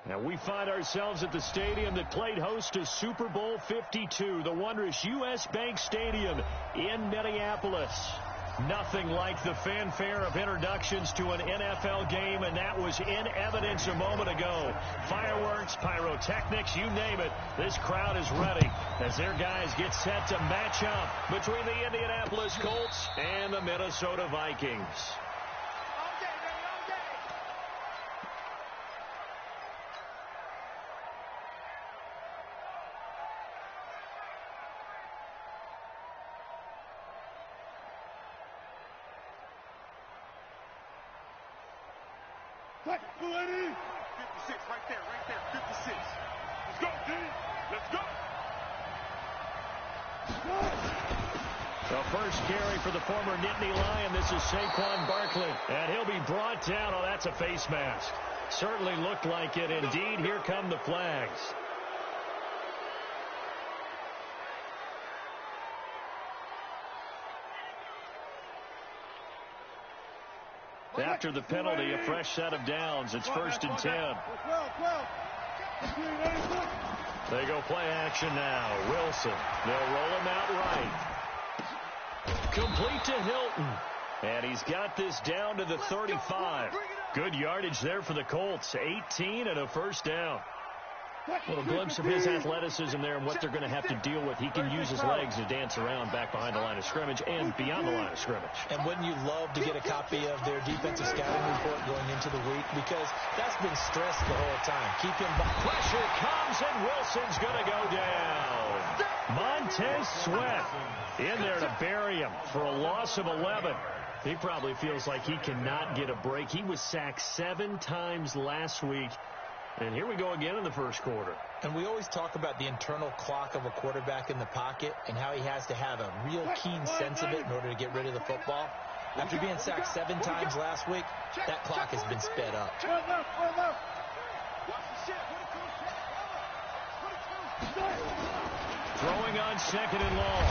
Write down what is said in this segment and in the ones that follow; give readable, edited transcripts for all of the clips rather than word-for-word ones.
Now we find ourselves at the stadium that played host to Super Bowl 52, the wondrous U.S. Bank Stadium in Minneapolis. Nothing like the fanfare of introductions to an NFL game, and that was in evidence a moment ago. Fireworks, pyrotechnics, you name it. This crowd is ready as their guys get set to match up between the Indianapolis Colts and the Minnesota Vikings. Ready? 56, right there, 56. Let's go, D. Let's go. The first carry for the former Nittany Lion. This is Saquon Barkley, and he'll be brought down. Oh, that's a face mask. Certainly looked like it. Indeed, here come the flags. After the penalty, a fresh set of downs. It's 1st and 10. They go play action now. Wilson. They'll roll him out right. Complete to Hilton. And he's got this down to the 35. Good yardage there for the Colts. 18 and a first down. Well, a glimpse of his athleticism there and what they're going to have to deal with. He can use his legs to dance around back behind the line of scrimmage and beyond the line of scrimmage. And wouldn't you love to get a copy of their defensive scouting report going into the week? Because that's been stressed the whole time. Keep him by. Pressure comes, and Wilson's going to go down. Montez Sweat in there to bury him for a loss of 11. He probably feels like he cannot get a break. He was sacked 7 times last week. And here we go again in the first quarter. And we always talk about the internal clock of a quarterback in the pocket and how he has to have a real keen sense of it in order to get rid of the football. After being sacked 7 times last week, that clock has been sped up. Throwing on 2nd and long.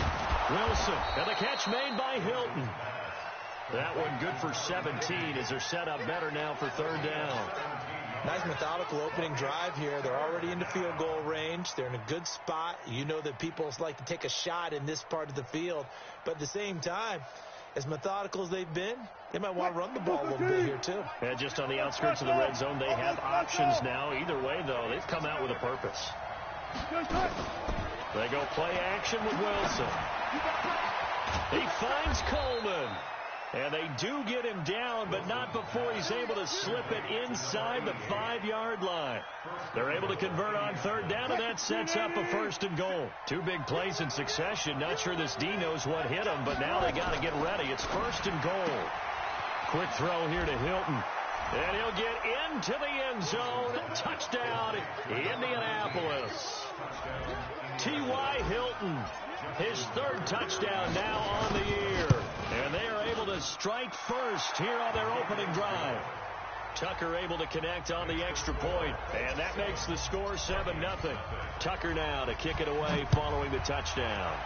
Wilson, and the catch made by Hilton. That one good for 17 as they're set up better now for 3rd down. Nice methodical opening drive here. They're already into field goal range. They're in a good spot. You know that people like to take a shot in this part of the field. But at the same time, as methodical as they've been, they might want to run the ball a little bit here too. And just on the outskirts of the red zone, they have options now. Either way, though, they've come out with a purpose. They go play action with Wilson. He finds Coleman. And they do get him down, but not before he's able to slip it inside the 5-yard line. They're able to convert on 3rd down, and that sets up a 1st and goal. 2 big plays in succession. Not sure this D knows what hit him, but now they got to get ready. It's 1st and goal. Quick throw here to Hilton. And he'll get into the end zone. Touchdown, Indianapolis. T.Y. Hilton, his 3rd touchdown now on the year. And they are able to strike first here on their opening drive. Tucker able to connect on the extra point, and that makes the score 7-0. Tucker now to kick it away following the touchdown.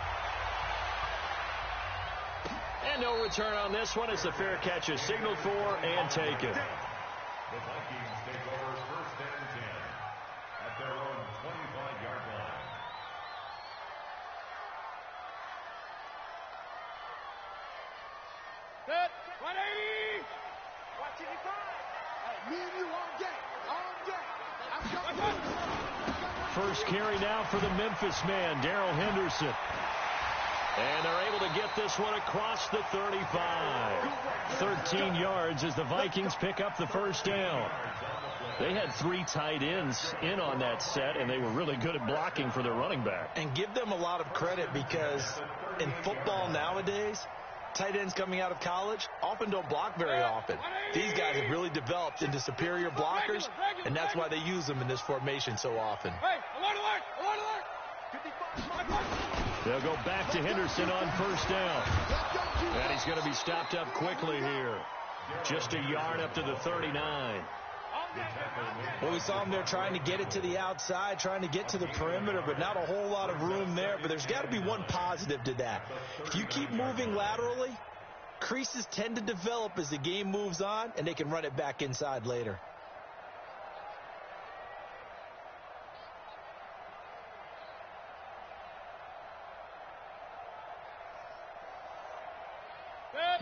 And no return on this one as the fair catch is signaled for and taken. The Vikings take over 1st and 10 at their own 25-yard line. Set, 180. Watch it, me and you all day. I'm coming. First carry now for the Memphis man, Darrell Henderson. And they're able to get this one across the 35. 13 yards as the Vikings pick up the 1st down. They had 3 tight ends in on that set, and they were really good at blocking for their running back. And give them a lot of credit because in football nowadays, tight ends coming out of college often don't block very often. These guys have really developed into superior blockers, and that's why they use them in this formation so often. They'll go back to Henderson on 1st down. And he's going to be stopped up quickly here. Just a yard up to the 39. Well, we saw him there trying to get it to the outside, trying to get to the perimeter, but not a whole lot of room there. But there's got to be one positive to that. If you keep moving laterally, creases tend to develop as the game moves on, and they can run it back inside later.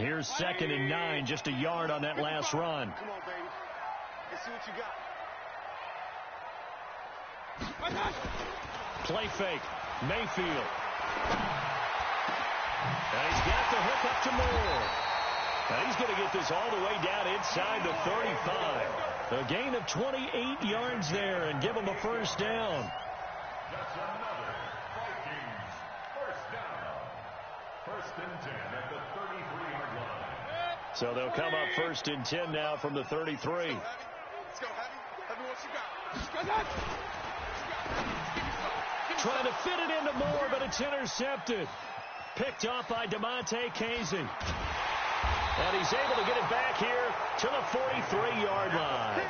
Here's 2nd and 9, just a yard on that last run. Come on, baby. Let's see what you got. Play fake. Mayfield. And he's got the hook up to Moore. And he's going to get this all the way down inside the 35. A gain of 28 yards there and give him a first down. That's another Vikings first down. 1st and 10 at the 33-yard line. So they'll come up 1st and 10 now from the 33. Let's go, Heavy. Let me what you got. Trying to fit it into Moore, but it's intercepted. Picked off by DeMonte Casey. And he's able to get it back here to the 43-yard line.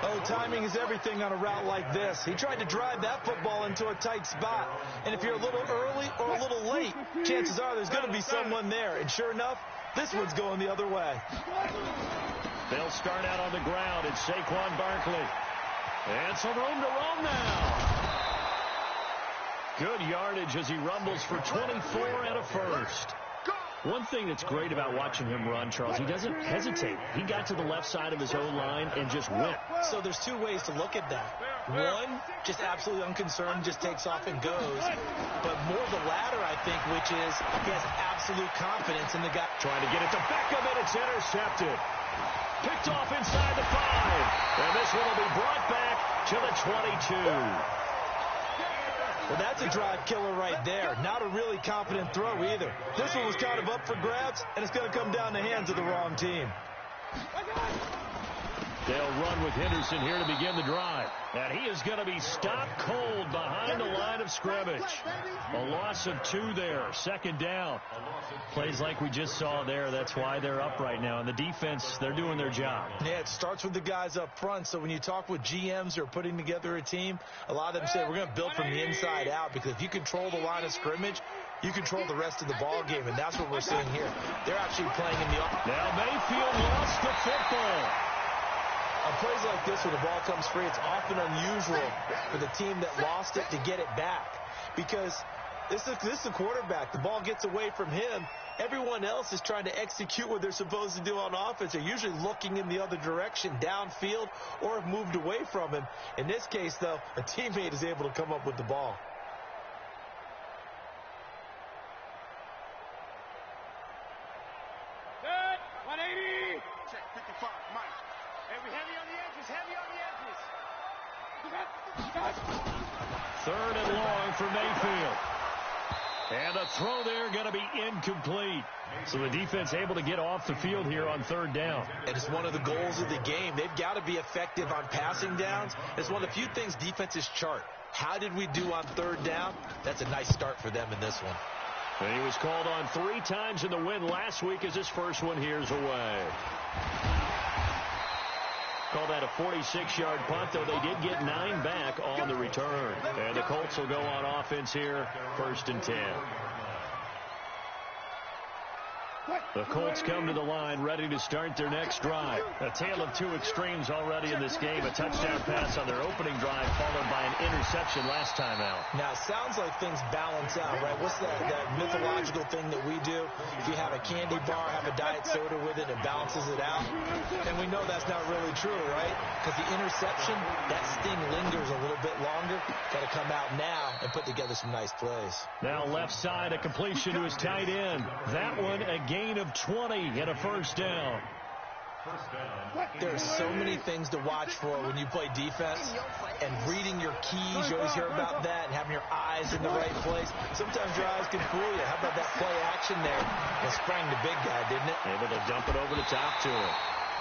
Oh, timing is everything on a route like this. He tried to drive that football into a tight spot. And if you're a little early or a little late, chances are there's going to be someone there. And sure enough, this one's going the other way. They'll start out on the ground. It's Saquon Barkley. And some room to roam now. Good yardage as he rumbles for 24 and a first. One thing that's great about watching him run, Charles, he doesn't hesitate. He got to the left side of his O-line and just went. So there's two ways to look at that. One, just absolutely unconcerned, just takes off and goes. But more the latter, I think, which is he has absolute confidence in the guy. Trying to get it to Beckham, and it's intercepted. Picked off inside the 5. And this one will be brought back to the 22. Well, that's a drive killer right there. Not a really confident throw either. This one was kind of up for grabs, and it's going to come down the hands of the wrong team. They'll run with Henderson here to begin the drive. And he is going to be stopped cold behind the line of scrimmage. A loss of 2 there. 2nd down. Plays like we just saw there. That's why they're up right now. And the defense, they're doing their job. Yeah, it starts with the guys up front. So when you talk with GMs who are putting together a team, a lot of them say we're going to build from the inside out, because if you control the line of scrimmage, you control the rest of the ball game, and that's what we're seeing here. They're actually playing in the... Now Mayfield lost the football. On plays like this, when the ball comes free, it's often unusual for the team that lost it to get it back, because this is the quarterback. The ball gets away from him. Everyone else is trying to execute what they're supposed to do on offense. They're usually looking in the other direction, downfield, or have moved away from him. In this case, though, a teammate is able to come up with the ball. Good. 180. Check 55, Mike. Heavy on the edges, heavy on the edges. 3rd and long for Mayfield. And the throw there going to be incomplete. So the defense able to get off the field here on 3rd down. And it's one of the goals of the game. They've got to be effective on passing downs. It's one of the few things defenses chart. How did we do on 3rd down? That's a nice start for them in this one. And he was called on 3 times in the win last week as his first one here's away. Call that a 46-yard punt, though they did get 9 back on the return. And the Colts will go on offense here, 1st and 10. The Colts come to the line ready to start their next drive. A tale of 2 extremes already in this game. A touchdown pass on their opening drive followed by an interception last time out. Now, it sounds like things balance out, right? What's that mythological thing that we do? If you have a candy bar, have a diet soda with it, it balances it out. And we know that's not really true, right? Because the interception, that sting lingers a little bit longer. Got to come out now and put together some nice plays. Now left side, a completion to his tight end. That one, a gain of 20 and a first down. There's so many things to watch for when you play defense, and reading your keys, you always hear about that, and having your eyes in the right place. Sometimes your eyes can fool you. How about that play action there? It sprang the big guy, didn't it? Able to dump it over the top to him.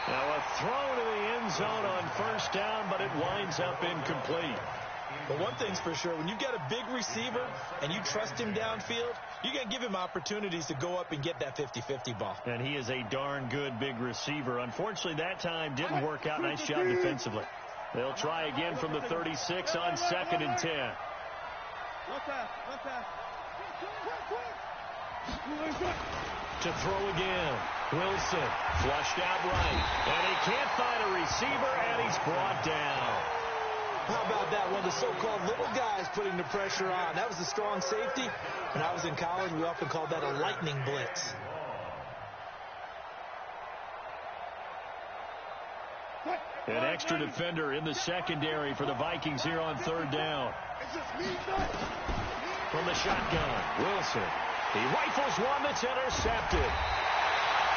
Now a throw to the end zone on 1st down, but it winds up incomplete. But one thing's for sure, when you've got a big receiver and you trust him downfield, you're going to give him opportunities to go up and get that 50-50 ball. And he is a darn good big receiver. Unfortunately, that time didn't work out. Nice job defensively. They'll try again from the 36 on 2nd and 10. To throw again. Wilson flushed out right. And he can't find a receiver, and he's brought down. How about that? One of the so-called little guys putting the pressure on. That was a strong safety. When I was in college, we often called that a lightning blitz. An extra defender in the secondary for the Vikings here on third down. From the shotgun, Wilson. He rifles one that's intercepted.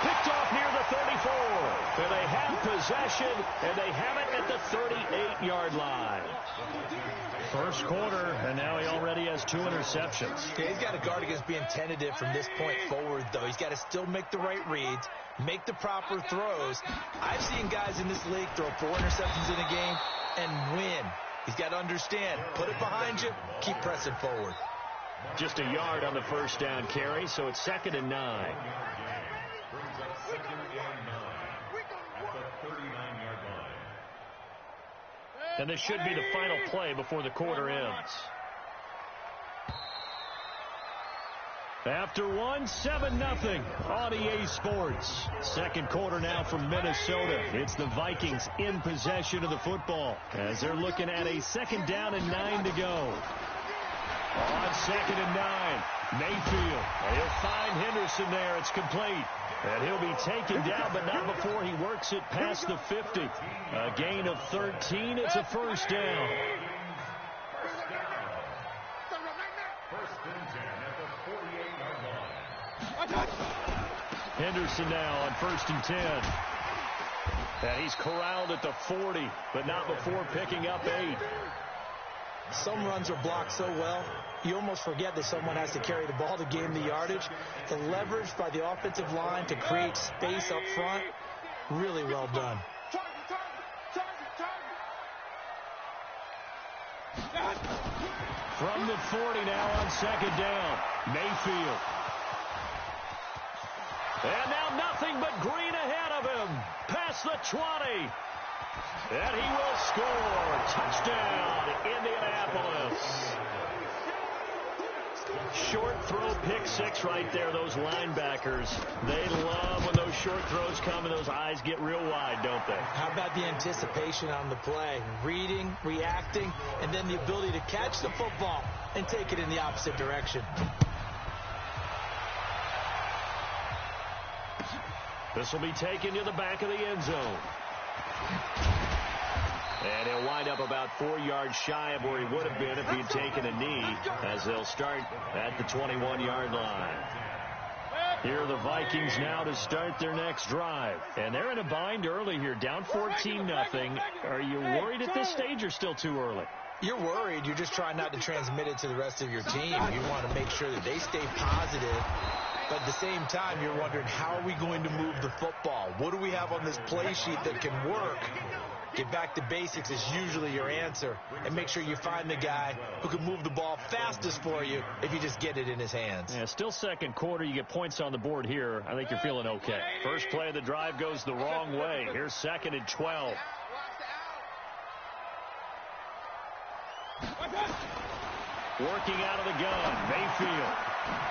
Picked off near the 34. And they have possession, and they have it at the 38-yard line. First quarter, and now he already has 2 interceptions. Yeah, he's got to guard against being tentative from this point forward, though. He's got to still make the right reads, make the proper throws. I've seen guys in this league throw 4 interceptions in a game and win. He's got to understand, put it behind you, keep pressing forward. Just a yard on the first down carry, so it's 2nd and 9. Brings up 2nd and 9 at the 39-yard line. And this should be the final play before the quarter ends. After 7-0 on EA Sports. Second quarter now from Minnesota. It's the Vikings in possession of the football as they're looking at a 2nd down and 9 to go. On 2nd and 9, Mayfield. He'll find Henderson there. It's complete. And he'll be taken down, but not before he works it past the 50. A gain of 13. It's a first down. First and 10 at the 48-yard line. Henderson now on 1st and 10. And he's corralled at the 40, but not before picking up 8. Some runs are blocked so well, you almost forget that someone has to carry the ball to gain the yardage. The leverage by the offensive line to create space up front, really well done. From the 40 now on 2nd down, Mayfield. And now nothing but green ahead of him. Past the 20. And he will score. Touchdown, Indianapolis. Short throw, pick 6 right there. Those linebackers, they love when those short throws come and those eyes get real wide, don't they? How about the anticipation on the play? Reading, reacting, and then the ability to catch the football and take it in the opposite direction. This will be taken to the back of the end zone. And he'll wind up about 4 yards shy of where he would have been if he'd taken a knee, as they'll start at the 21-yard line. Here are the Vikings now to start their next drive. And they're in a bind early here, down 14-0. Are you worried at this stage or still too early? You're worried. You're just trying not to transmit it to the rest of your team. You want to make sure that they stay positive. But at the same time, you're wondering, how are we going to move the football? What do we have on this play sheet that can work? Get back to basics is usually your answer. And make sure you find the guy who can move the ball fastest for you if you just get it in his hands. Yeah, still second quarter. You get points on the board here. I think you're feeling okay. First play of the drive goes the wrong way. Here's 2nd and 12. Working out of the gun, Mayfield.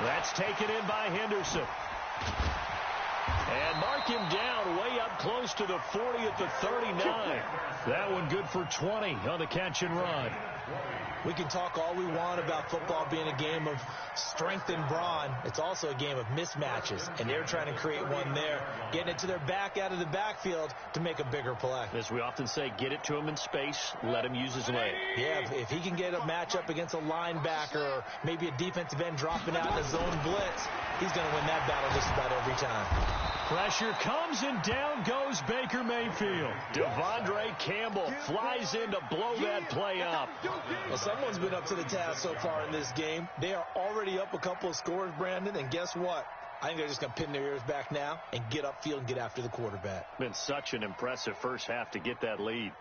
That's taken in by Henderson. And mark him down way up close to the 40 at the 39. That one good for 20 on the catch and run. We can talk all we want about football being a game of strength and brawn. It's also a game of mismatches, and they're trying to create one there, getting it to their back out of the backfield to make a bigger play. As we often say, get it to him in space, let him use his leg. Yeah, if he can get a matchup against a linebacker or maybe a defensive end dropping out in a zone blitz, he's going to win that battle just about every time. Pressure comes, and down goes Baker Mayfield. Devondre Campbell flies in to blow that play up. Well, someone's been up to the task so far in this game. They are already up a couple of scores, Brandon, and guess what? I think they're just going to pin their ears back now and get upfield and get after the quarterback. Been such an impressive first half to get that lead.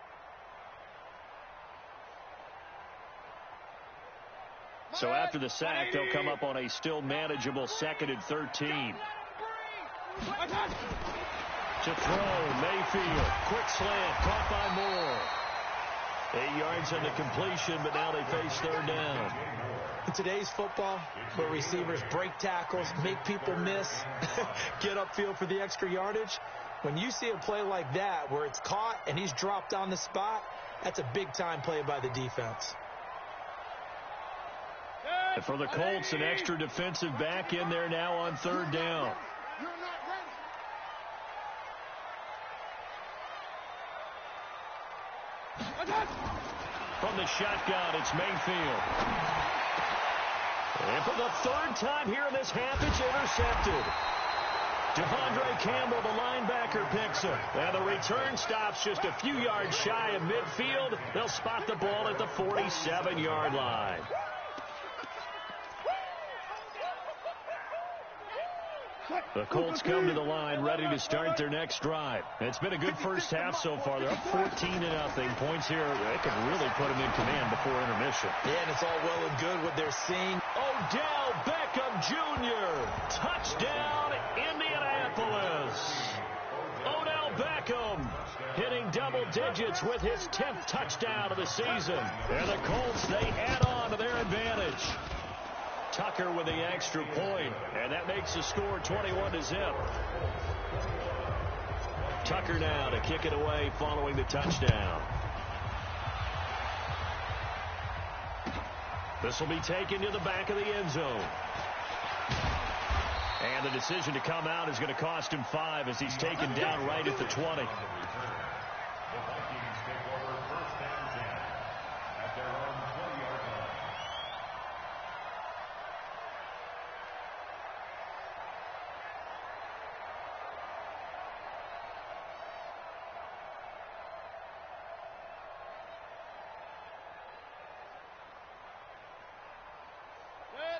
So after the sack, they'll come up on a still manageable 2nd and 13. To throw, Mayfield. Quick slant, caught by Moore. 8 yards on the completion, but now they face 3rd down. In today's football, where receivers break tackles, make people miss, get upfield for the extra yardage, when you see a play like that where it's caught and he's dropped on the spot, that's a big-time play by the defense. And for the Colts, an extra defensive back in there now on 3rd down. From the shotgun, it's Mayfield. And for the third time here in this half, it's intercepted. Devondre Campbell, the linebacker, picks it. And the return stops just a few yards shy of midfield. They'll spot the ball at the 47-yard line. The Colts come to the line ready to start their next drive. It's been a good first half so far. They're up 14-0. Points here, they can really put them in command before intermission. Yeah, and it's all well and good what they're seeing. Odell Beckham Jr. Touchdown, Indianapolis. Odell Beckham hitting double digits with his 10th touchdown of the season. And the Colts, they add on to their advantage. Tucker with the extra point, and that makes the score 21-0. Tucker now to kick it away following the touchdown. This will be taken to the back of the end zone. And the decision to come out is going to cost him 5 as he's taken down right at the 20. The Vikings take over first and 10 at their own 20-yard line.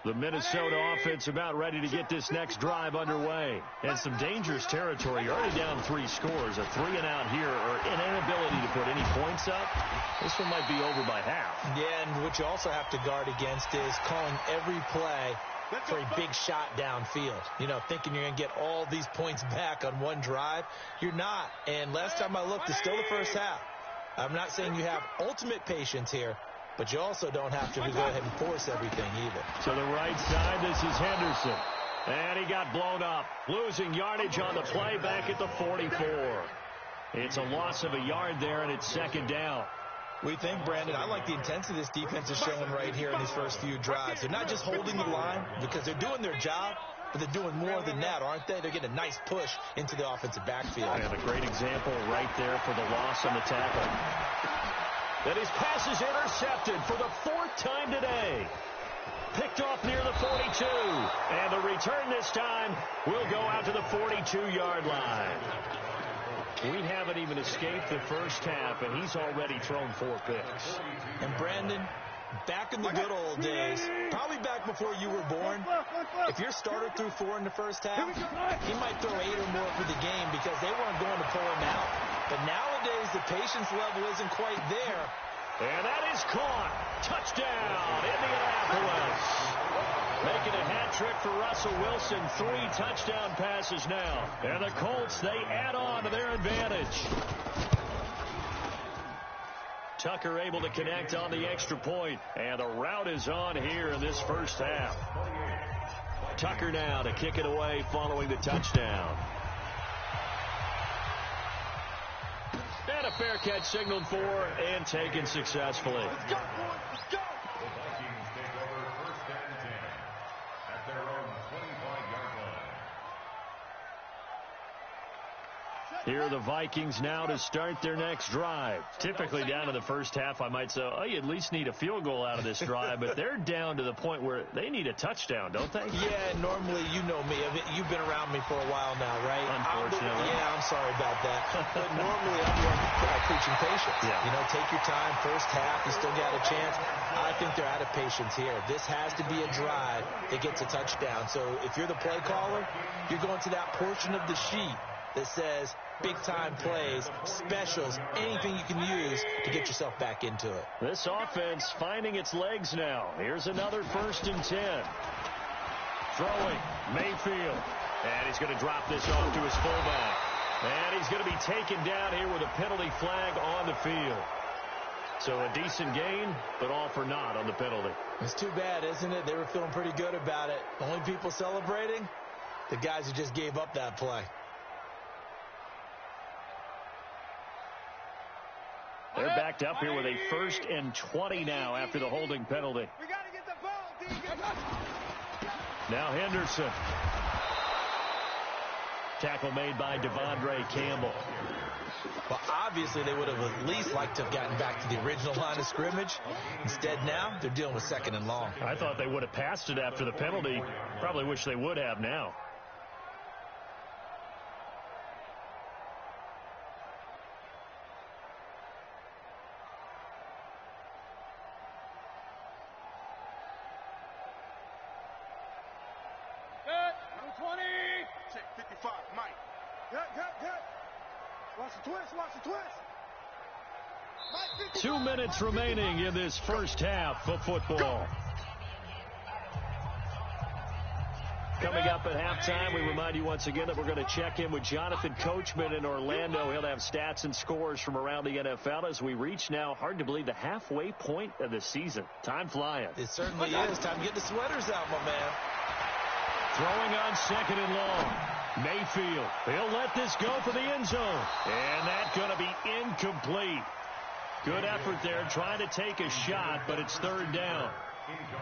The Minnesota offense about ready to get this next drive underway. And some dangerous territory. You're already down 3 scores. A 3-and-out here or an inability to put any points up. This one might be over by half. Yeah, and what you also have to guard against is calling every play for a big shot downfield. You know, thinking you're going to get all these points back on one drive. You're not. And last time I looked, it's still the first half. I'm not saying you have ultimate patience here, but you also don't have to go ahead and force everything either. To the right side, this is Henderson. And he got blown up. Losing yardage on the play back at the 44. It's a loss of a yard there, and it's second down. We think, Brandon, I like the intensity this defense is showing right here in these first few drives. They're not just holding the line because they're doing their job, but they're doing more than that, aren't they? They're getting a nice push into the offensive backfield. And a great example right there for the loss on the tackle. That his pass is intercepted for the 4th time today. Picked off near the 42. And the return this time will go out to the 42-yard line. We haven't even escaped the first half, and he's already thrown 4 picks. And Brandon, back in the good old days, probably back before you were born, if your starter threw 4 in the first half, he might throw 8 or more for the game because they weren't going to pull him out. But nowadays, the patience level isn't quite there. And that is caught. Touchdown, Indianapolis. Making a hat trick for Russell Wilson. 3 touchdown passes now. And the Colts, they add on to their advantage. Tucker able to connect on the extra point. And the route is on here in this first half. Tucker now to kick it away following the touchdown. And a fair catch signaled for and taken successfully. Let's go, boys. Let's go. The Vikings take over first and 10 at their own 25-yard line. Here are the Vikings now to start their next drive. Typically down in the first half, I might say, oh, you at least need a field goal out of this drive. But they're down to the point where they need a touchdown, don't they? Yeah, normally, you know me. You've been around me for a while now, right? Unfortunately. I'm sorry about that. But normally, I'm preaching patience. Yeah. You know, take your time. First half, you still got a chance. I think they're out of patience here. This has to be a drive that gets a touchdown. So if you're the play caller, you're going to that portion of the sheet that says big-time plays, specials, anything you can use to get yourself back into it. This offense finding its legs now. Here's another 1st and 10. Throwing, Mayfield. And he's going to drop this off to his fullback. And he's going to be taken down here with a penalty flag on the field. So a decent gain, but all for naught on the penalty. It's too bad, isn't it? They were feeling pretty good about it. The only people celebrating, the guys who just gave up that play. They're backed up here with a 1st and 20 now after the holding penalty. We got to get the ball, D. Now Henderson. tackle made by Devondre Campbell. Well, obviously they would have at least liked to have gotten back to the original line of scrimmage. Instead now, they're dealing with second and long. I thought they would have passed it after the penalty. Probably wish they would have now. Number 20. Check 55, Mike. Good. Watch the twist. Mike, 2 minutes remaining in this first half of football. Coming up at halftime, we remind you once again that we're going to check in with Jonathan Coachman in Orlando. He'll have stats and scores from around the NFL as we reach now, hard to believe, the halfway point of the season. Time flying. It certainly is. Time to get the sweaters out, my man. Throwing on second and long. Mayfield. He'll let this go for the end zone. And that's going to be incomplete. Good effort there trying to take a shot, but it's third down.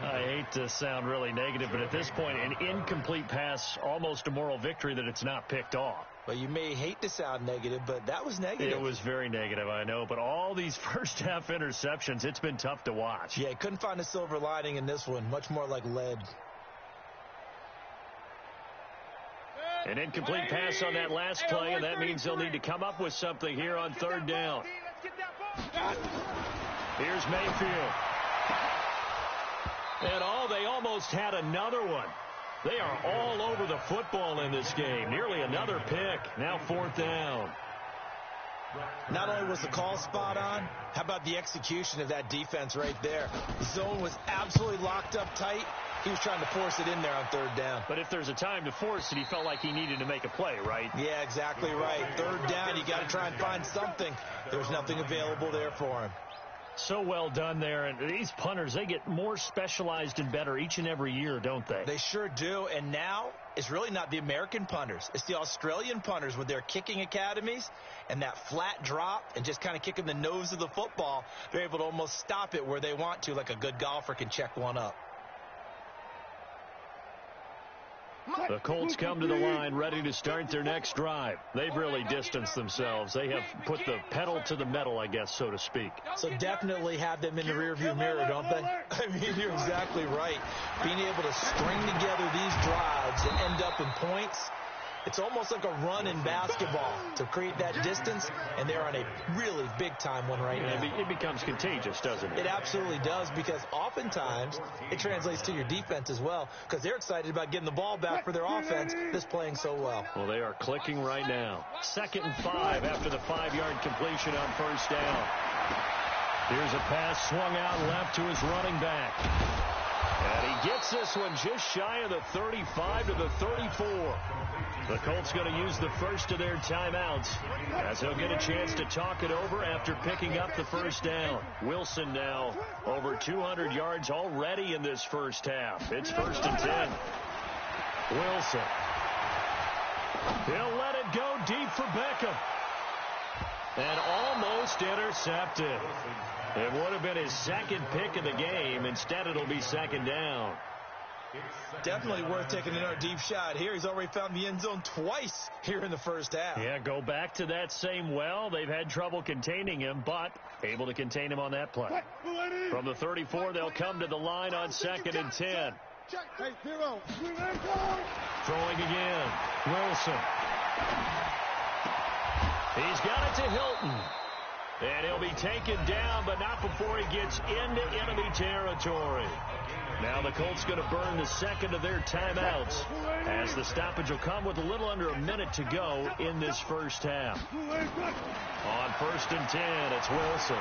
I hate to sound really negative, but at this point, an incomplete pass, almost a moral victory that it's not picked off. Well, you may hate to sound negative, but that was negative. It was very negative, I know. But all these first-half interceptions, it's been tough to watch. Yeah, couldn't find a silver lining in this one. Much more like lead. An incomplete pass on that last play, and that means they'll need to come up with something here on third down. Here's Mayfield. And they almost had another one. They are all over the football in this game. Nearly another pick. Now fourth down. Not only was the call spot on, how about the execution of that defense right there? The zone was absolutely locked up tight. He was trying to force it in there on third down. But if there's a time to force it, he felt like he needed to make a play, right? Yeah, exactly right. Third down, you got to try and find something. There's nothing available there for him. So well done there. And these punters, they get more specialized and better each and every year, don't they? They sure do. And now it's really not the American punters. It's the Australian punters with their kicking academies and that flat drop and just kind of kicking the nose of the football. They're able to almost stop it where they want to, like a good golfer can check one up. The Colts come to the line ready to start their next drive. They've really distanced themselves. They have put the pedal to the metal, I guess, so to speak. So definitely have them in the rearview mirror, don't they? I mean, you're exactly right. Being able to string together these drives and end up in points, it's almost like a run in basketball to create that distance, and they're on a really big-time one right now. It becomes contagious, doesn't it? It absolutely does, because oftentimes it translates to your defense as well, because they're excited about getting the ball back for their offense that's playing so well. Well, they are clicking right now. 2nd and 5 after the 5-yard completion on first down. Here's a pass swung out left to his running back. And he gets this one just shy of the 35 to the 34. The Colts going to use the first of their timeouts as he'll get a chance to talk it over after picking up the first down. Wilson now over 200 yards already in this first half. It's 1st and 10. Wilson. He'll let it go deep for Beckham. And almost intercepted. It would have been his second pick of the game. Instead, it'll be second down. Definitely worth taking another deep shot here. He's already found the end zone twice here in the first half. Yeah, go back to that same well. They've had trouble containing him, but able to contain him on that play. From the 34, they'll come to the line on 2nd and 10. Throwing again. Wilson. He's got it to Hilton. And he'll be taken down, but not before he gets into enemy territory. Now the Colts going to burn the second of their timeouts as the stoppage will come with a little under a minute to go in this first half. On 1st and 10, it's Wilson.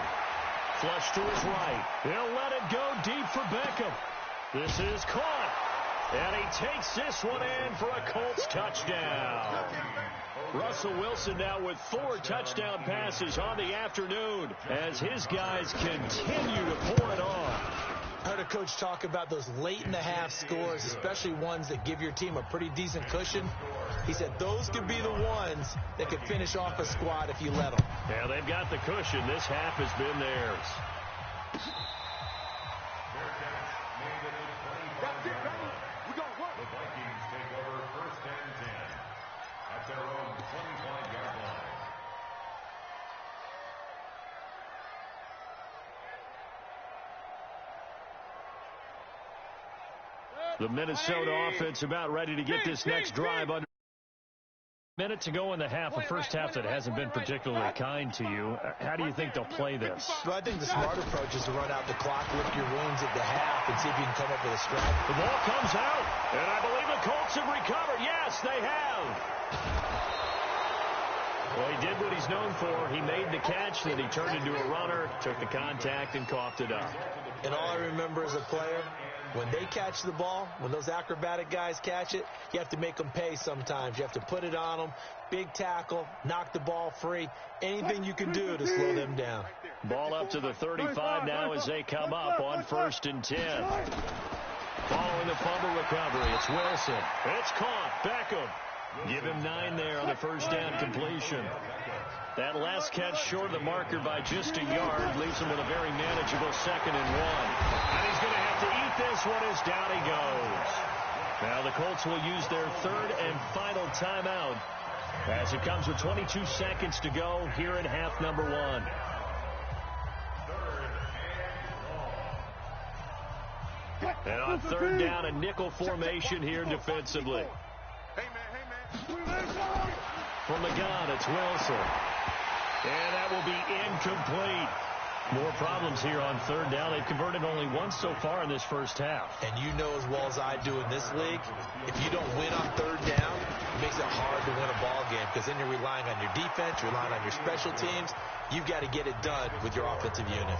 Flush to his right. He'll let it go deep for Beckham. This is caught. And he takes this one in for a Colts touchdown. Russell Wilson now with 4 touchdown passes on the afternoon as his guys continue to pour it on. I heard a coach talk about those late-in-the-half scores, especially ones that give your team a pretty decent cushion. He said those could be the ones that could finish off a squad if you let them. Yeah, they've got the cushion. This half has been theirs. The Vikings take over 1st and 10 at their own The Minnesota offense about ready to get this next drive under. Minute to go in the half, a first half that hasn't been particularly kind to you. How do you think they'll play this? Well, I think the smart approach is to run out the clock, lick your wounds at the half, and see if you can come up with a strategy. The ball comes out, and I believe the Colts have recovered. Yes, they have. Well, he did what he's known for. He made the catch, then he turned into a runner, took the contact, and coughed it up. And all I remember as a player, when they catch the ball, when those acrobatic guys catch it, you have to make them pay sometimes. You have to put it on them, big tackle, knock the ball free, anything you can do to slow them down. Ball up to the 35 now as they come up on 1st and 10. Following the fumble recovery, it's Wilson. It's caught. Beckham. Give him 9 there on the first down completion. That last catch short of the marker by just a yard leaves him with a very manageable 2nd and 1. And he's going to have to eat this one as down he goes. Now the Colts will use their 3rd and final timeout as it comes with 22 seconds to go here in half number 1. And on 3rd down, a nickel formation here defensively. From the gun, it's Wilson. And that will be incomplete. More problems here on 3rd down. They've converted only once so far in this first half. And you know as well as I do in this league, if you don't win on 3rd down, it makes it hard to win a ball game because then you're relying on your defense, you're relying on your special teams. You've got to get it done with your offensive unit.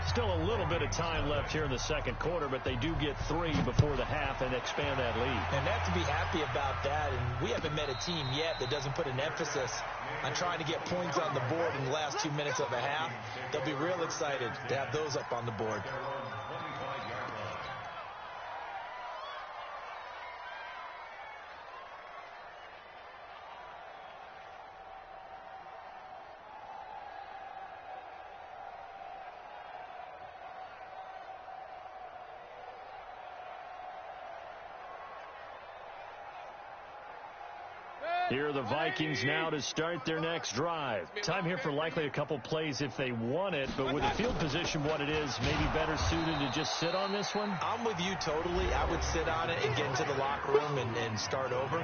Still a little bit of time left here in the 2nd quarter, but they do get 3 before the half and expand that lead. And they have to be happy about that. And we haven't met a team yet that doesn't put an emphasis on trying to get points on the board in the last 2 minutes of a half. They'll be real excited to have those up on the board. Here are the Vikings now to start their next drive. Time here for likely a couple plays if they want it, but with the field position what it is, maybe better suited to just sit on this one? I'm with you totally. I would sit on it and get into the locker room and start over.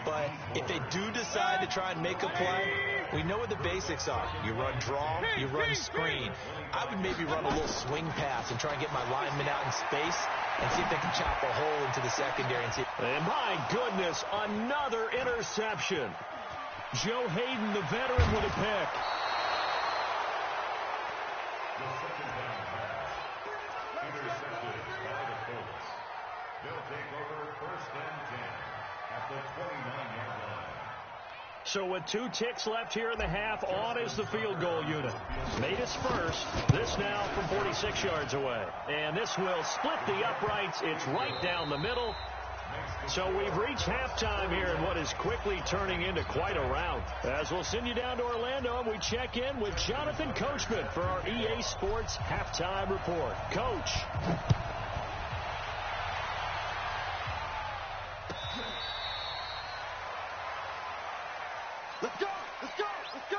But if they do decide to try and make a play, we know what the basics are. You run draw, you run screen. I would maybe run a little swing pass and try and get my linemen out in space and see if they can chop a hole into the secondary. And my goodness, another interception. Joe Hayden, the veteran, with a pick. The 2nd down pass. Intercepted by the Colts. They'll take over 1st and 10 at the 29-yard line. So with 2 ticks left here in the half, on is the field goal unit. Made his first. This now from 46 yards away. And this will split the uprights. It's right down the middle. So we've reached halftime here in what is quickly turning into quite a rout. As we'll send you down to Orlando, and we check in with Jonathan Coachman for our EA Sports Halftime Report. Coach. Let's go! Let's go! Let's go!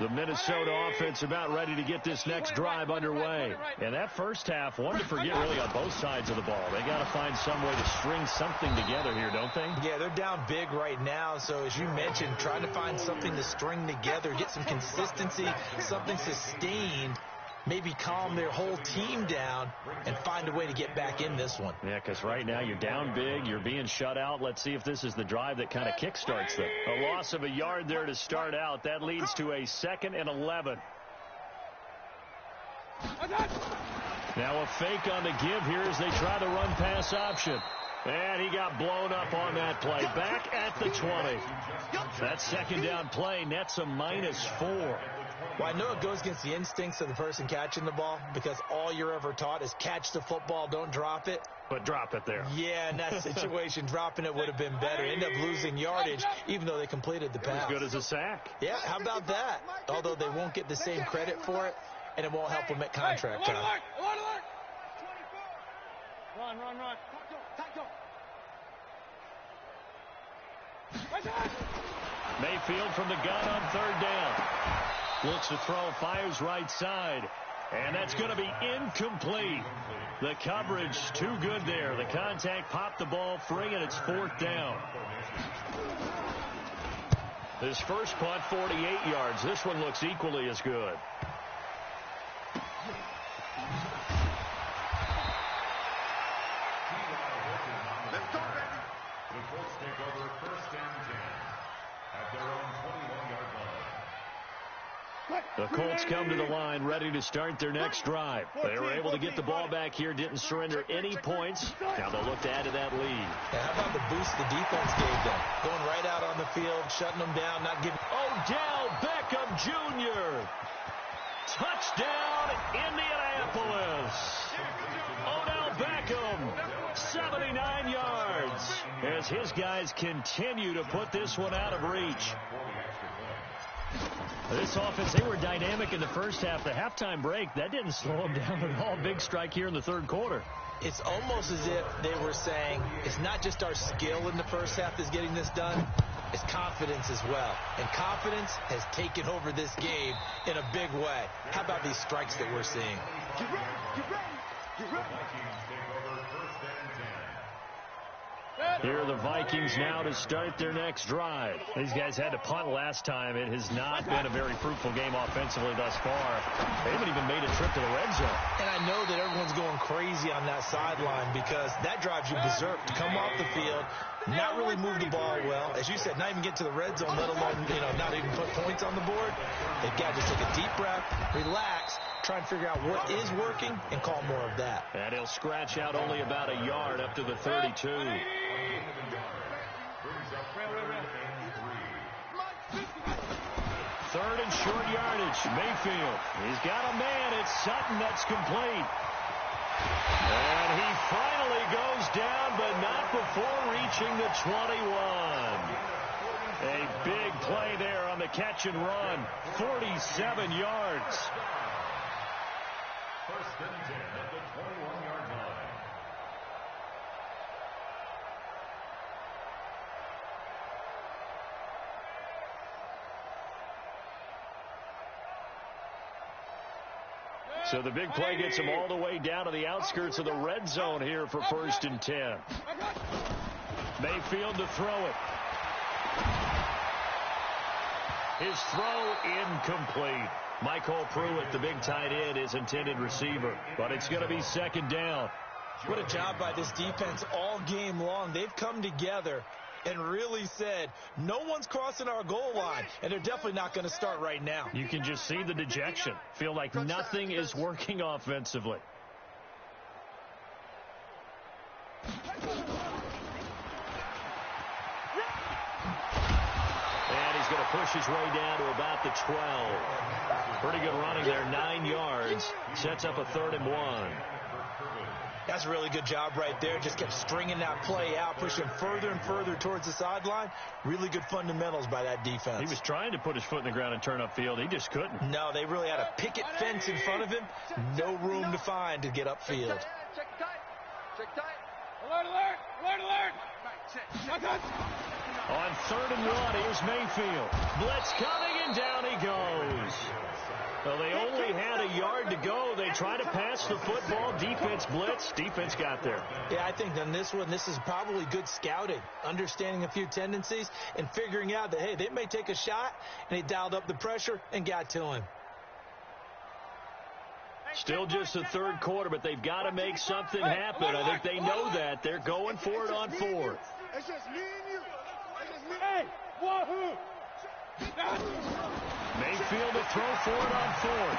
The Minnesota offense about ready to get this next drive underway. And that first half, one to forget really on both sides of the ball. They got to find some way to string something together here, don't they? Yeah, they're down big right now. So as you mentioned, trying to find something to string together, get some consistency, something sustained, maybe calm their whole team down and find a way to get back in this one. Yeah, because right now you're down big. You're being shut out. Let's see if this is the drive that kind of kickstarts them. A loss of a yard there to start out. That leads to a 2nd and 11. Now a fake on the give here as they try the run pass option. And he got blown up on that play. Back at the 20. That 2nd down play nets a -4. Well, I know it goes against the instincts of the person catching the ball because all you're ever taught is catch the football, don't drop it. But drop it there. Yeah, in that situation, dropping it would have been better. End up losing yardage, even though they completed the pass. As good as a sack. Yeah, how about that? Although they won't get the same credit for it, and it won't help them at contract time. Run. Mayfield from the gun on 3rd down. Looks to throw, fires right side. And that's going to be incomplete. The coverage too good there. The contact popped the ball free, and it's 4th down. His first punt, 48 yards. This one looks equally as good. Let's go, baby. The Colts take over 1st and 10 at their own 21-yard line. The Colts come to the line ready to start their next drive. They were able to get the ball back here, didn't surrender any points. Now they'll look to add to that lead. Yeah, how about the boost the defense gave them? Going right out on the field, shutting them down, not giving... Odell Beckham Jr. Touchdown, Indianapolis. Odell Beckham, 79 yards. As his guys continue to put this one out of reach. This offense, they were dynamic in the first half. The halftime break, that didn't slow them down at all. Big strike here in the 3rd quarter. It's almost as if they were saying, it's not just our skill in the first half that's getting this done, it's confidence as well. And confidence has taken over this game in a big way. How about these strikes that we're seeing? Get ready. Get ready. Get ready. Vikings take over 1st and 10. Here are the Vikings now to start their next drive. These guys had to punt last time. It has not been a very fruitful game offensively thus far. They haven't even made a trip to the red zone. And I know that everyone's going crazy on that sideline because that drives you berserk to come off the field, not really move the ball well. As you said, not even get to the red zone, let alone, not even put points on the board. They've got to just take a deep breath, relax, try and figure out what is working and call more of that. And he'll scratch out only about a yard up to the 32. Third and short yardage. Mayfield. He's got a man. It's Sutton that's complete. And he finally goes down, but not before reaching the 21. A big play there on the catch and run. 47 yards. 1st and 10 at the 21-yard line. So the big play gets him all the way down to the outskirts of the red zone here for 1st and 10. Mayfield to throw it. His throw incomplete. Michael Pruitt, the big tight end, is intended receiver. But it's going to be 2nd down. What a job by this defense all game long. They've come together and really said, no one's crossing our goal line, and they're definitely not going to start right now. You can just see the dejection. Feel like nothing is working offensively. And he's going to push his way down to about the 12. Pretty good running there, 9 yards. Sets up a 3rd and 1. That's a really good job right there. Just kept stringing that play out, pushing further and further towards the sideline. Really good fundamentals by that defense. He was trying to put his foot in the ground and turn upfield. He just couldn't. No, they really had a picket fence in front of him. No room to find to get upfield. Check tight. Check tight. Alert, alert. Alert, alert. On 3rd and 1, here's Mayfield. Blitz coming, and down he goes. Well, they only had a yard to go. They tried to pass the football. Defense blitz. Defense got there. Yeah, I think on this one, this is probably good scouting, understanding a few tendencies, and figuring out that, hey, they may take a shot, and they dialed up the pressure and got to him. Still just the 3rd quarter, but they've got to make something happen. I think they know that. They're going for it on 4th. It's just me and you. It's just me. Hey, wahoo. Mayfield to throw for it on 4th.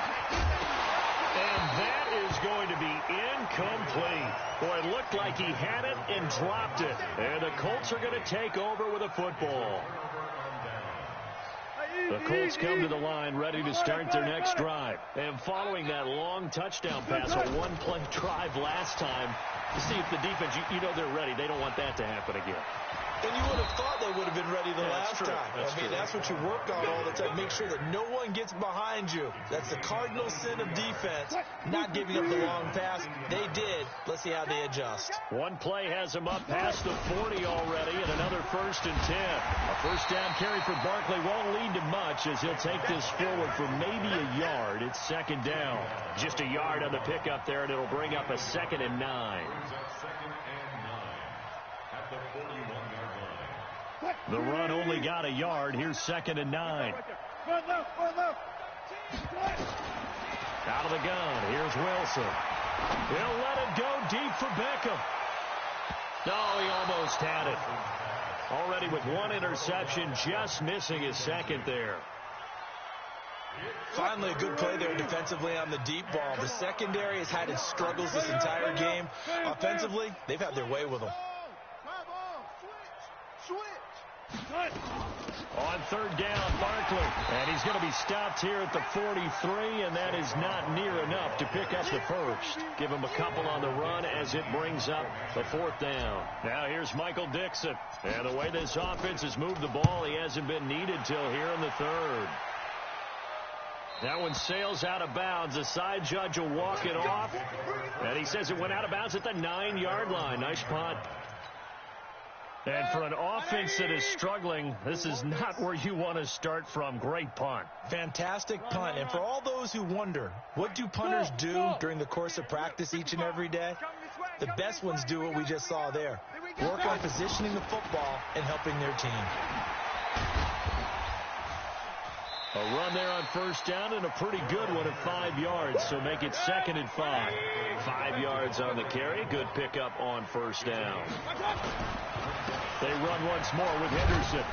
And that is going to be incomplete. Boy, it looked like he had it and dropped it. And the Colts are going to take over with a football. The Colts come to the line ready to start their next drive. And following that long touchdown pass, a one-play drive last time, to see if the defense, you know they're ready. They don't want that to happen again. And you would have thought they would have been ready the last time. That's what you work on all the time. Make sure that no one gets behind you. That's the cardinal sin of defense, not giving up the long pass. They did. Let's see how they adjust. One play has them up past the 40 already, and another 1st and 10. A 1st down carry for Barkley won't lead to much as he'll take this forward for maybe a yard. It's second down. Just a yard on the pickup there, and it'll bring up a 2nd and 9. At the 41-yard line. The run only got a yard. Here's 2nd and 9. Out of the gun. Here's Wilson. He'll let it go deep for Beckham. No, he almost had it. Already with one interception, just missing his second there. Finally a good play there defensively on the deep ball. The secondary has had its struggles this entire game. Offensively, they've had their way with them. On 3rd down, Barkley. And he's going to be stopped here at the 43, and that is not near enough to pick up the first. Give him a couple on the run as it brings up the 4th down. Now here's Michael Dixon. And the way this offense has moved the ball, he hasn't been needed till here in the 3rd. That one sails out of bounds. The side judge will walk it off. And he says it went out of bounds at the 9-yard line. Nice punt. And for an offense that is struggling, this is not where you want to start from. Great punt. Fantastic punt. And for all those who wonder, what do punters do during the course of practice each and every day? The best ones do what we just saw there. Work on positioning the football and helping their team. A run there on 1st down and a pretty good one at 5 yards, so make it 2nd and 5. 5 yards on the carry. Good pickup on 1st down. They run once more with Henderson.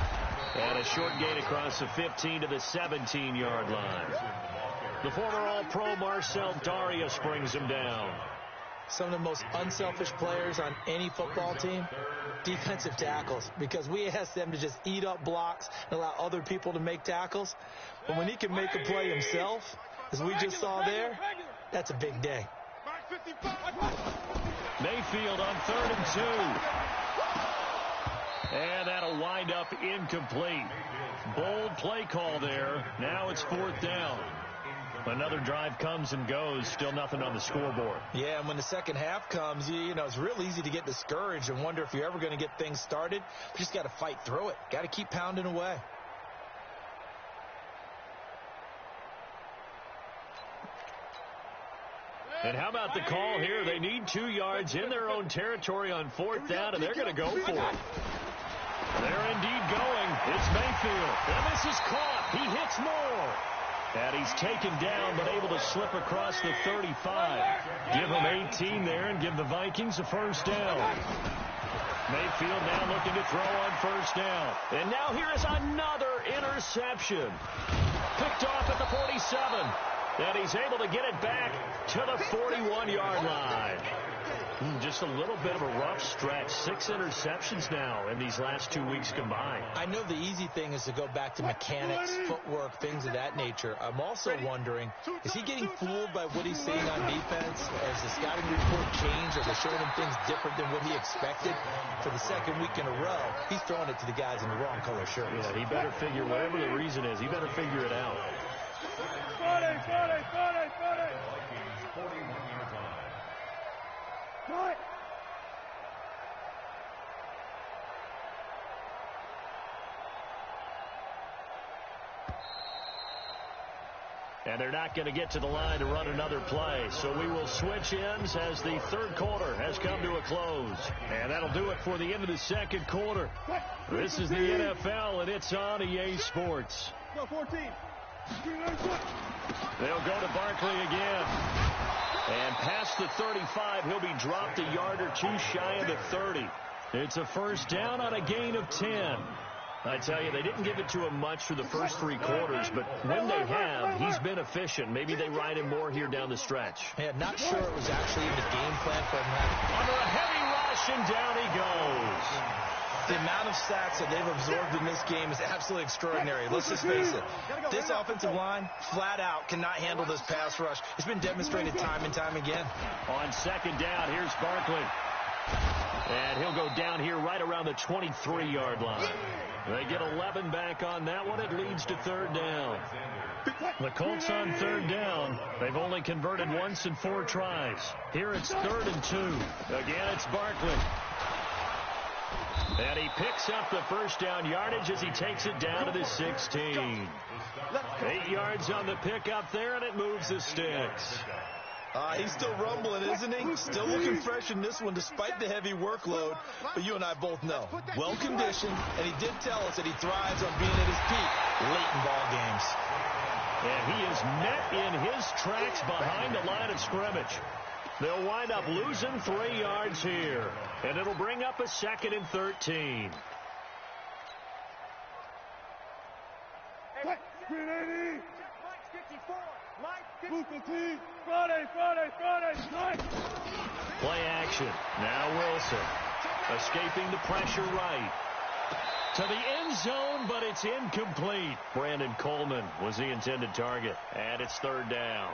And a short gain across the 15 to the 17-yard line. The former All-Pro Marcel Darius brings him down. Some of the most unselfish players on any football team, defensive tackles, because we ask them to just eat up blocks and allow other people to make tackles. But when he can make a play himself, as we just saw there, that's a big day. Mayfield on 3rd and 2. And that'll wind up incomplete. Bold play call there. Now it's 4th down. Another drive comes and goes. Still nothing on the scoreboard. Yeah, and when the second half comes, you know, it's real easy to get discouraged and wonder if you're ever going to get things started. You just got to fight through it. Got to keep pounding away. And how about the call here? They need 2 yards in their own territory on 4th down, and they're going to go for it. They're indeed going. It's Mayfield. And this is caught. He hits more. And he's taken down, but able to slip across the 35. Give him 18 there and give the Vikings a 1st down. Mayfield now looking to throw on 1st down. And now here is another interception. Picked off at the 47. And he's able to get it back to the 41-yard line. Just a little bit of a rough stretch. 6 interceptions now in these last 2 weeks combined. I know the easy thing is to go back to mechanics, footwork, things of that nature. I'm also wondering, is he getting fooled by what he's seeing on defense? Has the scouting report changed? Are they showing him things different than what he expected? For the 2nd week in a row, he's throwing it to the guys in the wrong color shirts. Yeah, he better figure, whatever the reason is, he better figure it out. 41-yard line. And they're not going to get to the line to run another play. So we will switch ends as the 3rd quarter has come to a close. And that'll do it for the end of the 2nd quarter. This is the NFL, and it's on EA Sports. Go 14. They'll go to Barkley again. And past the 35, he'll be dropped a yard or 2 shy of the 30. It's a 1st down on a gain of 10. I tell you, they didn't give it to him much for the first 3 quarters, but when they have, he's been efficient. Maybe they ride him more here down the stretch. Yeah, not sure it was actually in the game plan for him. Under a heavy rush, and down he goes. The amount of sacks that they've absorbed in this game is absolutely extraordinary. Let's just face it. This offensive line, flat out, cannot handle this pass rush. It's been demonstrated time and time again. On 2nd down, here's Barkley. And he'll go down here right around the 23-yard line. They get 11 back on that one. It leads to 3rd down. The Colts on 3rd down. They've only converted once in 4 tries. Here it's 3rd and 2. Again, it's Barkley. And he picks up the first down yardage as he takes it down to the 16. 8 yards on the pickup there, and it moves the sticks. He's still rumbling, isn't he? Still looking fresh in this one despite the heavy workload. But you and I both know, well-conditioned, and he did tell us that he thrives on being at his peak late in ball games. And he is met in his tracks behind the line of scrimmage. They'll wind up losing 3 yards here, and it'll bring up a 2nd and 13. Play action. Now Wilson. Escaping the pressure right. To the end zone, but it's incomplete. Brandon Coleman was the intended target. And it's 3rd down.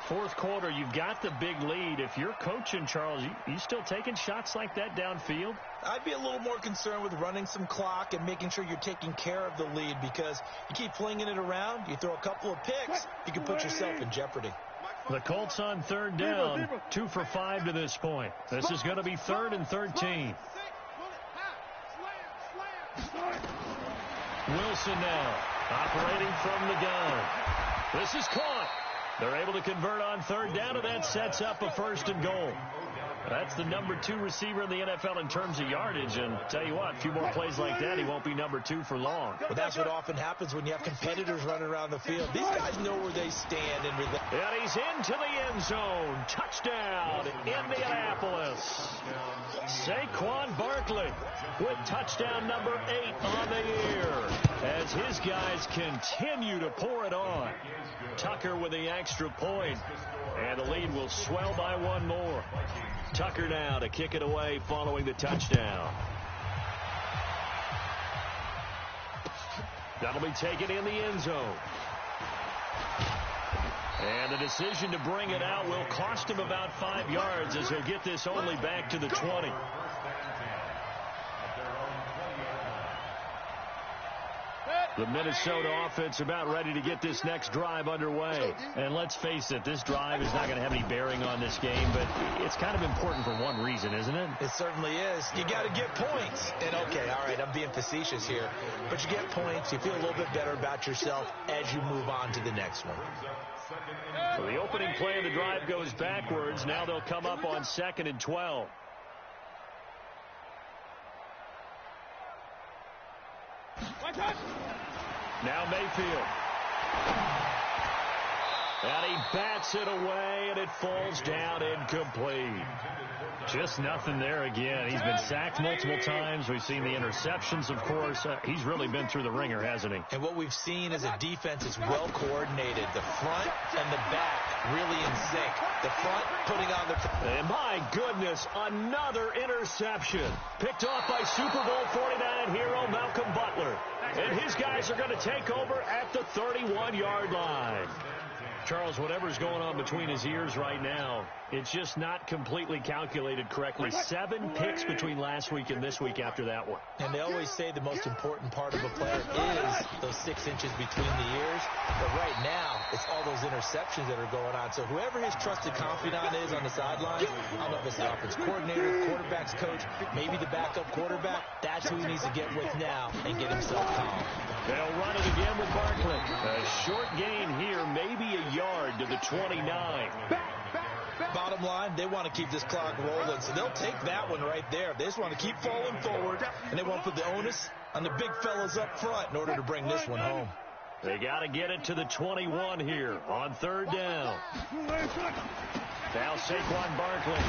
4th quarter, you've got the big lead. If you're coaching, Charles, you still taking shots like that downfield? I'd be a little more concerned with running some clock and making sure you're taking care of the lead, because you keep flinging it around, you throw a couple of picks, you can put yourself in jeopardy. The Colts on 3rd down, 2 for 5 to this point. This is going to be 3rd and 13. Wilson now, operating from the gun. This is caught. They're able to convert on 3rd down, and that sets up a 1st and goal. That's the number 2 receiver in the NFL in terms of yardage, and tell you what, a few more plays like that, he won't be number 2 for long. But that's what often happens when you have competitors running around the field. These guys know where they stand. And he's into the end zone. Touchdown, Indianapolis. Saquon Barkley with touchdown number 8 on the year as his guys continue to pour it on. Tucker with the extra point, and the lead will swell by 1 more. Tucker now to kick it away following the touchdown. That'll be taken in the end zone. And the decision to bring it out will cost him about 5 yards as he'll get this only back to the 20. The Minnesota offense about ready to get this next drive underway. And let's face it, this drive is not going to have any bearing on this game, but it's kind of important for one reason, isn't it? It certainly is. You got to get points. And okay, all right, I'm being facetious here, but you get points, you feel a little bit better about yourself as you move on to the next one. So the opening play of the drive goes backwards. Now they'll come up on 2nd and 12. Now Mayfield. And he bats it away, and it falls down incomplete. Just nothing there again. He's been sacked multiple times. We've seen the interceptions, of course. He's really been through the ringer, hasn't he? And what we've seen is a defense is well coordinated. The front and the back really in sync. The front putting on the... And my goodness, another interception. Picked off by Super Bowl 49 hero Malcolm Butler. And his guys are going to take over at the 31-yard line. Charles, whatever's going on between his ears right now, it's just not completely calculated correctly. 7 picks between last week and this week after that one. And they always say the most important part of a player is those 6 inches between the ears. But right now, it's all those interceptions that are going on. So whoever his trusted confidant is on the sideline, I don't know if it's the offense coordinator, quarterback's coach, maybe the backup quarterback, that's who he needs to get with now and get himself calm. They'll run it again with Barkley. A short gain here, maybe a yard to the 29. Bottom line, they want to keep this clock rolling, so they'll take that one right there. They just want to keep falling forward, and they want to put the onus on the big fellas up front in order to bring this one home. They got to get it to the 21 here on 3rd down. Now Saquon Barkley.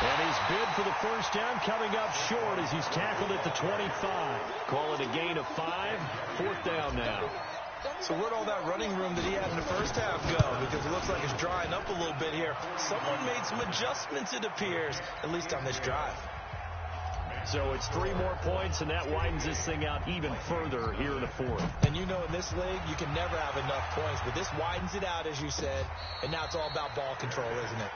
And he's bid for the first down, coming up short as he's tackled at the 25. Call it a gain of 5. 4th down now. So where'd all that running room that he had in the first half go? Because it looks like it's drying up a little bit here. Someone made some adjustments, it appears, at least on this drive. So it's 3 more points, and that widens this thing out even further here in the 4th. And you know in this league, you can never have enough points, but this widens it out, as you said, and now it's all about ball control, isn't it?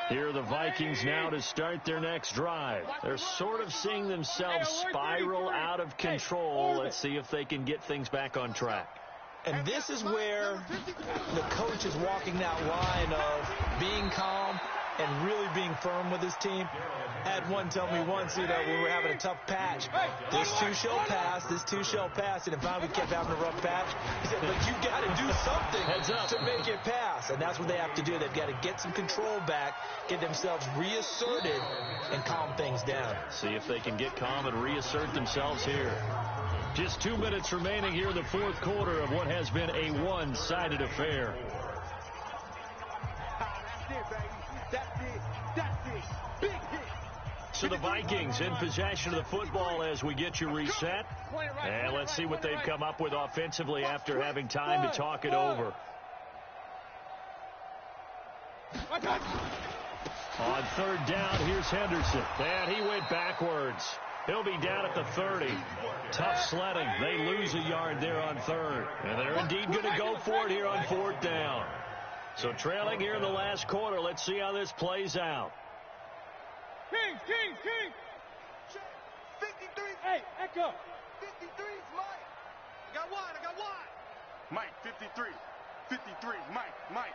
Here are the Vikings now to start their next drive. They're sort of seeing themselves spiral out of control. Let's see if they can get things back on track. And this is where the coach is walking that line of being calm and really being firm with his team. I had one tell me once, when we were having a tough patch, this too shall pass, this too shall pass. And if finally we kept having a rough patch, he said, but you got to do something to make it pass. And that's what they have to do. They've got to get some control back, get themselves reasserted, and calm things down. See if they can get calm and reassert themselves here. Just 2 minutes remaining here in the fourth quarter of what has been a one-sided affair. That's it, baby. That's it. That's it. Big hit. So the Vikings in possession of the football as we get you reset. And let's see what they've come up with offensively after having time to talk it over. On third down, here's Henderson. And he went backwards. He'll be down at the 30. Tough sledding. They lose a yard there on third. And they're indeed going to go for it here on fourth down. So trailing here in the last quarter. Let's see how this plays out. King. 53. Hey, echo. 53's Mike. I got one. Mike, 53. 53, Mike.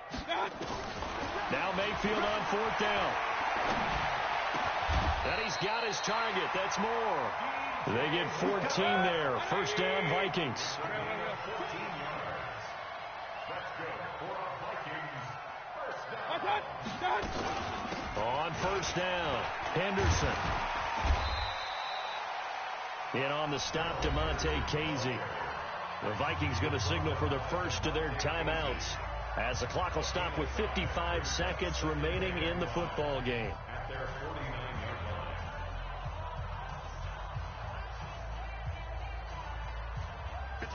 Now Mayfield on fourth down. And he's got his target. That's more. They get 14 there. First down, Vikings. 14 yards. That's good for a Vikings first down. On first down, Henderson. In on the stop, DeMonte Casey. The Vikings going to signal for the first of their timeouts as the clock will stop with 55 seconds remaining in the football game. At their 49-yard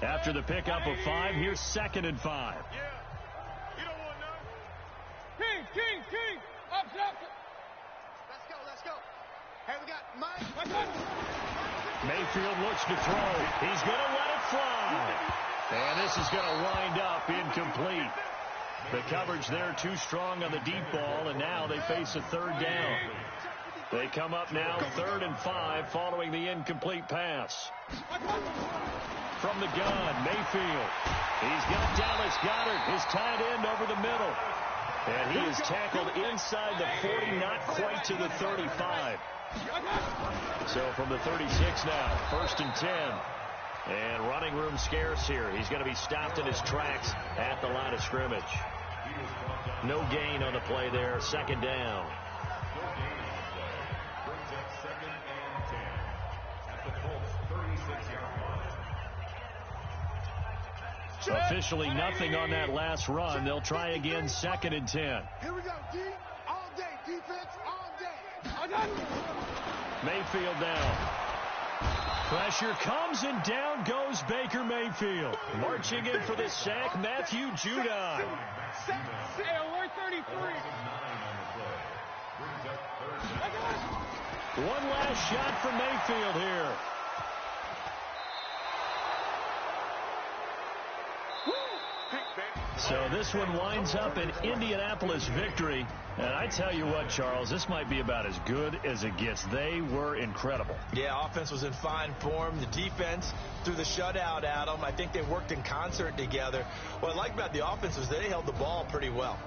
line. After the pickup of 5, here's 2nd and 5. Yeah. You don't want none. King. Up. Let's go. Hey, we got Mike. Mayfield looks to throw. He's going to let it fly. And this is going to wind up incomplete. The coverage there too strong on the deep ball, and now they face a third down. They come up now 3rd and 5 following the incomplete pass. From the gun, Mayfield. He's got Dallas Goedert, his tight end, over the middle. And he is tackled inside the 40, not quite to the 35. So from the 36 now, 1st and 10. And running room scarce here. He's going to be stopped in his tracks at the line of scrimmage. No gain on the play there. 2nd down. No gain on the play. Brings up 2nd and 10. At the Colts 36-yard line. Officially nothing on that last run. They'll try again 2nd and 10. Here we go, D. All day. Defense all day. Mayfield down. Pressure comes and down goes Baker Mayfield. Marching in for the sack, Matthew Judon. Hey, alert 33. One last shot for Mayfield here. So this one winds up an Indianapolis victory. And I tell you what, Charles, this might be about as good as it gets. They were incredible. Yeah, offense was in fine form. The defense threw the shutout at them. I think they worked in concert together. What I like about the offense was they held the ball pretty well.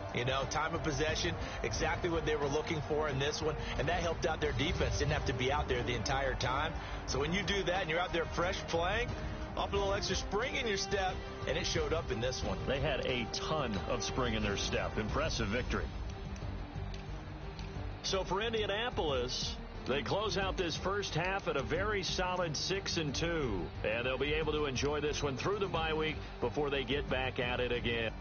Time of possession, exactly what they were looking for in this one. And that helped out their defense. Didn't have to be out there the entire time. So when you do that and you're out there fresh playing, up a little extra spring in your step, and it showed up in this one. They had a ton of spring in their step. Impressive victory. So for Indianapolis, they close out this first half at a very solid 6-2. And they'll be able to enjoy this one through the bye week before they get back at it again.